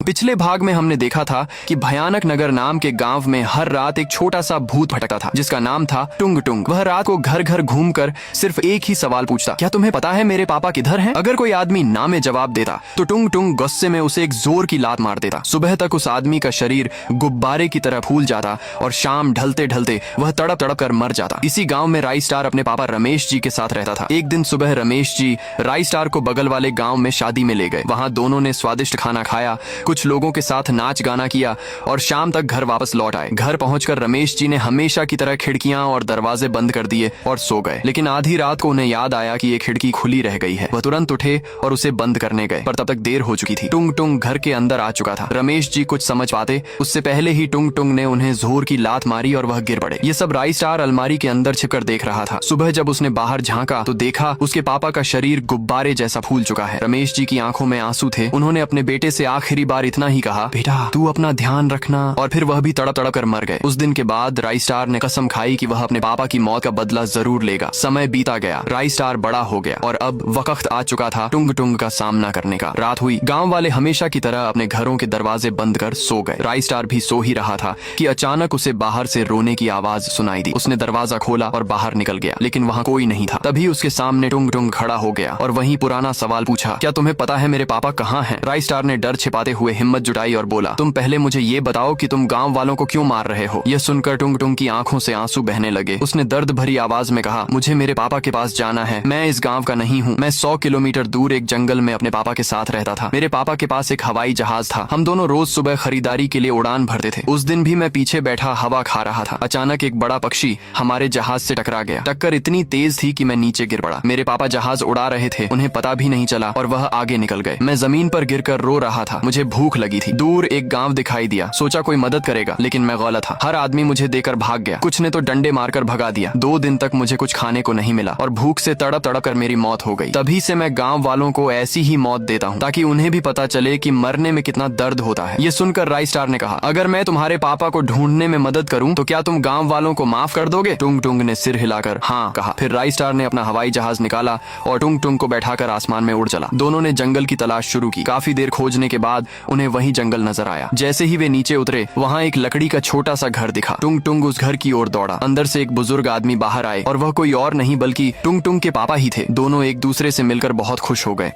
पिछले भाग में हमने देखा था कि भयानक नगर नाम के गांव में हर रात एक छोटा सा भूत भटकता था जिसका नाम था टुंग टुंग। वह रात को घर घर घूमकर सिर्फ एक ही सवाल पूछता, क्या तुम्हें पता है मेरे पापा किधर हैं? अगर कोई आदमी ना में जवाब देता तो टुंग टुंग गुस्से में उसे एक जोर की लात मार देता। सुबह तक उस आदमी का शरीर गुब्बारे की तरह फूल जाता और शाम ढलते ढलते वह तड़प तड़प कर मर जाता। इसी गांव में राई स्टार अपने पापा रमेश जी के साथ रहता था। एक दिन सुबह रमेश जी राई स्टार को बगल वाले गांव में शादी में ले गए। वहां दोनों ने स्वादिष्ट खाना खाया, कुछ लोगों के साथ नाच गाना किया और शाम तक घर वापस लौट आए। घर पहुंचकर रमेश जी ने हमेशा की तरह खिड़कियां और दरवाजे बंद कर दिए और सो गए। लेकिन आधी रात को उन्हें याद आया कि एक खिड़की खुली रह गई है। वह तुरंत उठे और उसे बंद करने गए, पर तब तक देर हो चुकी थी। टुंग टुंग घर के अंदर आ चुका था। रमेश जी कुछ समझ पाते उससे पहले ही टुंग टुंग ने उन्हें जोर की लात मारी और वह गिर पड़े। ये सब राई स्टार अलमारी के अंदर छिपकर देख रहा था। सुबह जब उसने बाहर झांका तो देखा उसके पापा का शरीर गुब्बारे जैसा फूल चुका है। रमेश जी की आंखों में आंसू थे। उन्होंने अपने बेटे से आखिरी बार इतना ही कहा, बेटा तू अपना ध्यान रखना, और फिर वह भी तड़प तड़प कर मर गए। उस दिन के बाद राई स्टार ने कसम खाई कि वह अपने पापा की मौत का बदला जरूर लेगा। समय बीता गया, राई स्टार बड़ा हो गया और अब वक्त आ चुका था टुंग टुंग का सामना करने का। रात हुई। गांव वाले हमेशा की तरह अपने घरों के दरवाजे बंद कर सो गए। राई स्टार भी सो ही रहा था कि अचानक उसे बाहर से रोने की आवाज सुनाई दी। उसने दरवाजा खोला और बाहर निकल गया, लेकिन वहाँ कोई नहीं था। तभी उसके सामने टुंग टुंग खड़ा हो गया और वही पुराना सवाल पूछा, क्या तुम्हें पता है मेरे पापा कहाँ हैं? राई स्टार ने डर छिपाते हुए हिम्मत जुटाई और बोला, तुम पहले मुझे ये बताओ कि तुम गांव वालों को क्यों मार रहे हो? यह सुनकर टुंग टुंग की आंखों से आंसू बहने लगे। उसने दर्द भरी आवाज में कहा, मुझे मेरे पापा के पास जाना है। मैं इस गांव का नहीं हूँ। मैं 100 किलोमीटर दूर एक जंगल में अपने पापा के साथ रहता था। मेरे पापा के पास एक हवाई जहाज था। हम दोनों रोज सुबह खरीदारी के लिए उड़ान भरते थे। उस दिन भी मैं पीछे बैठा हवा खा रहा था। अचानक एक बड़ा पक्षी हमारे जहाज से टकरा गया। टक्कर इतनी तेज थी कि मैं नीचे गिर पड़ा। मेरे पापा जहाज उड़ा रहे थे, उन्हें पता भी नहीं चला और वह आगे निकल गए। मैं जमीन पर गिरकर रो रहा था। मुझे भूख लगी थी। दूर एक गांव दिखाई दिया। सोचा कोई मदद करेगा, लेकिन मैं गलत था। हर आदमी मुझे देकर भाग गया। कुछ ने तो डंडे मारकर भगा दिया। 2 दिन तक मुझे कुछ खाने को नहीं मिला और भूख से तड़प तड़प कर मेरी मौत हो गई। तभी से मैं गांव वालों को ऐसी ही मौत देता हूँ ताकि उन्हें भी पता चले कि मरने में कितना दर्द होता है। ये सुनकर राई स्टार ने कहा, अगर मैं तुम्हारे पापा को ढूंढने में मदद करूँ तो क्या तुम गाँव वालों को माफ कर दोगे? टुंग टुंग ने सिर हिलाकर हाँ कहा। फिर राई स्टार ने अपना हवाई जहाज निकाला और टुंग टुंग को बैठाकर आसमान में उड़ चला। दोनों ने जंगल की तलाश शुरू की। काफी देर खोजने के बाद उन्हें वही जंगल नजर आया। जैसे ही वे नीचे उतरे, वहाँ एक लकड़ी का छोटा सा घर दिखा। टुंग टुंग उस घर की ओर दौड़ा। अंदर से एक बुजुर्ग आदमी बाहर आए और वह कोई और नहीं बल्कि टुंग टुंग के पापा ही थे। दोनों एक दूसरे से मिलकर बहुत खुश हो गए।